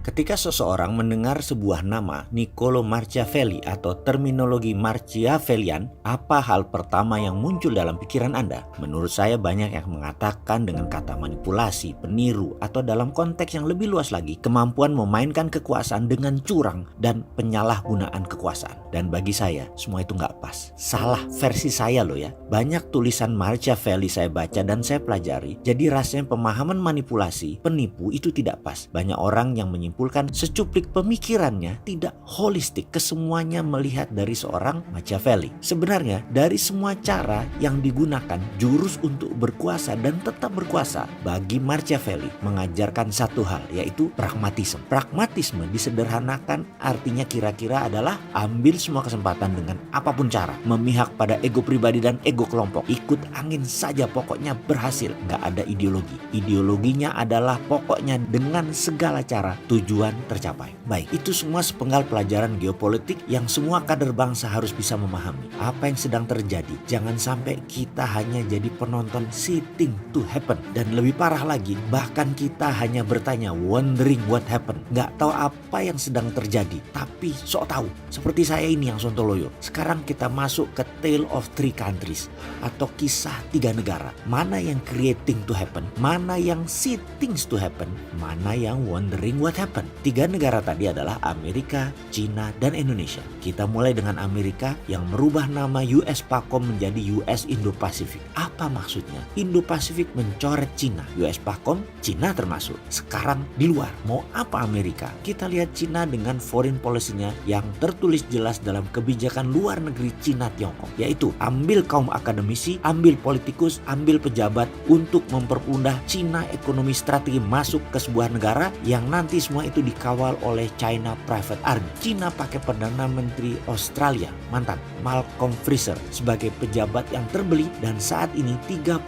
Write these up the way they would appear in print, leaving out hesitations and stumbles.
Ketika seseorang mendengar sebuah nama Niccolo Machiavelli atau terminologi Machiavellian, apa hal pertama yang muncul dalam pikiran Anda? Menurut saya banyak yang mengatakan dengan kata manipulasi, peniru, atau dalam konteks yang lebih luas lagi, kemampuan memainkan kekuasaan dengan curang dan penyalahgunaan kekuasaan. Dan bagi saya, semua itu nggak pas. Salah versi saya loh ya. Banyak tulisan Machiavelli saya baca dan saya pelajari, jadi rasanya pemahaman manipulasi, penipu itu tidak pas. Banyak orang yang menyimpulkan secuplik pemikirannya tidak holistik, kesemuanya melihat dari seorang Machiavelli. Sebenarnya dari semua cara yang digunakan jurus untuk berkuasa dan tetap berkuasa, bagi Machiavelli mengajarkan satu hal, yaitu pragmatisme. Pragmatisme disederhanakan artinya kira-kira adalah ambil semua kesempatan dengan apapun cara, memihak pada ego pribadi dan ego kelompok, ikut angin saja pokoknya berhasil, nggak ada ideologi. Ideologinya adalah pokoknya dengan segala cara tujuan tercapai. Baik, itu semua sepenggal pelajaran geopolitik yang semua kader bangsa harus bisa memahami. Apa yang sedang terjadi, jangan sampai kita hanya jadi penonton sitting to happen. Dan lebih parah lagi, bahkan kita hanya bertanya wondering what happened. Nggak tahu apa yang sedang terjadi, tapi sok tahu. Seperti saya ini yang sontoloyo. Sekarang kita masuk ke Tale of Three Countries atau kisah tiga negara. Mana yang creating to happen, mana yang sitting to happen, mana yang wondering what happened. Tiga negara tadi adalah Amerika, China, dan Indonesia. Kita mulai dengan Amerika yang merubah nama US PACOM menjadi US Indo-Pacific. Apa maksudnya? Indo-Pacific mencoret China, US PACOM, China termasuk. Sekarang di luar, mau apa Amerika? Kita lihat China dengan foreign policy-nya yang tertulis jelas dalam kebijakan luar negeri China Tiongkok, yaitu ambil kaum akademisi, ambil politikus, ambil pejabat untuk mempermudah China ekonomi strategi masuk ke sebuah negara yang nanti semua itu dikawal oleh China Private Army. China pakai Perdana Menteri Australia, mantan Malcolm Fraser, sebagai pejabat yang terbeli, dan saat ini 30%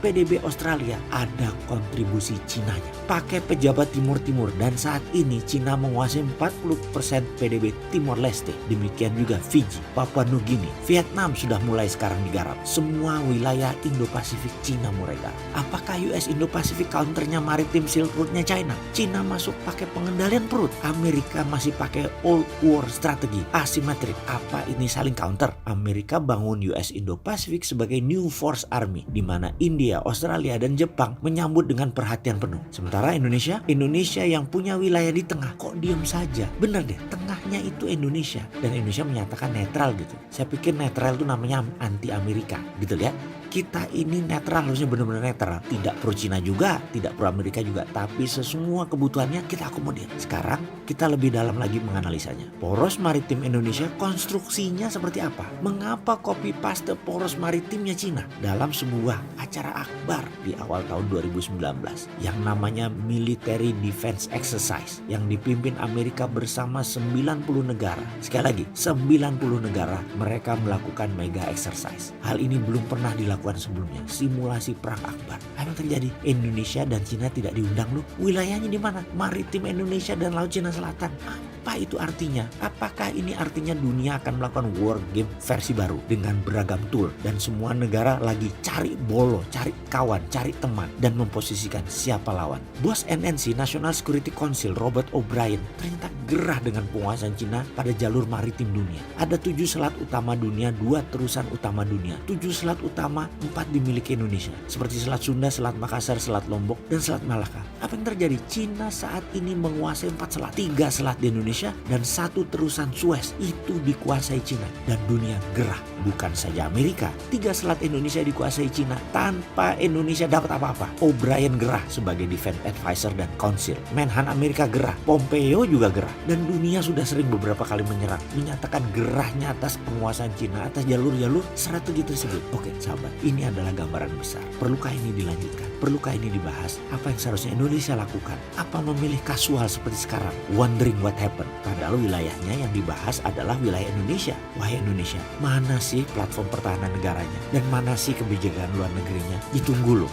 PDB Australia ada kontribusi Chinanya. Pakai pejabat Timur-Timur, dan saat ini China menguasai 40% PDB Timor Leste. Demikian juga Fiji, Papua Nugini, Vietnam sudah mulai sekarang digarap. Semua wilayah Indo-Pasifik China mulai garap. Apakah US Indo-Pasifik counternya maritim Silk Road-nya China? China masuk pakai pengendalian perut, Amerika masih pakai old war strategi asimetrik. Apa ini saling counter? Amerika bangun US Indo-Pasifik sebagai new force army, di mana India, Australia, dan Jepang menyambut dengan perhatian penuh. Sementara Indonesia yang punya wilayah di tengah kok diem saja. Bener deh, tengahnya itu Indonesia, dan Indonesia menyatakan netral gitu. Saya pikir netral itu namanya anti Amerika gitu ya. Kita ini netral, harusnya benar-benar netral. Tidak pro Cina juga, tidak pro Amerika juga. Tapi semua kebutuhannya kita akomodir. Sekarang kita lebih dalam lagi menganalisanya. Poros maritim Indonesia konstruksinya seperti apa? Mengapa copy paste poros maritimnya Cina? Dalam sebuah acara akbar di awal tahun 2019 yang namanya Military Defense Exercise yang dipimpin Amerika bersama 90 negara. Sekali lagi, 90 negara mereka melakukan mega exercise. Hal ini belum pernah dilakukan sebelumnya, simulasi perang akbar. Apa yang terjadi? Indonesia dan Cina tidak diundang loh. Wilayahnya di mana? Maritim Indonesia dan Laut Cina Selatan. Apa itu artinya? Apakah ini artinya dunia akan melakukan war game versi baru dengan beragam tool, dan semua negara lagi cari bolo, cari kawan, cari teman, dan memposisikan siapa lawan? Bos NNC National Security Council Robert O'Brien ternyata gerah dengan penguasaan Cina pada jalur maritim dunia. Ada 7 selat utama dunia, 2 terusan utama dunia. 7 selat utama, 4 dimiliki Indonesia, seperti Selat Sunda, Selat Makassar, Selat Lombok, dan Selat Malaka. Apa yang terjadi? Cina saat ini menguasai 4 selat, 3 selat di Indonesia dan 1 terusan Suez itu dikuasai Cina, dan dunia gerah. Bukan saja Amerika, 3 selat Indonesia dikuasai Cina tanpa Indonesia dapat apa-apa. O'Brien gerah sebagai Defense Advisor dan Council. Menhan Amerika gerah, Pompeo juga gerah, dan dunia sudah sering beberapa kali menyerang, menyatakan gerahnya atas penguasaan Cina atas jalur-jalur strategi tersebut. Oke sahabat, ini adalah gambaran besar. Perlukah ini dilanjutkan? Perlukah ini dibahas? Apa yang seharusnya Indonesia lakukan? Apa memilih kasual seperti sekarang, wondering what happened? Padahal wilayahnya yang dibahas adalah wilayah Indonesia. Wahai Indonesia, mana sih platform pertahanan negaranya? Dan mana sih kebijakan luar negerinya? Ditunggu loh.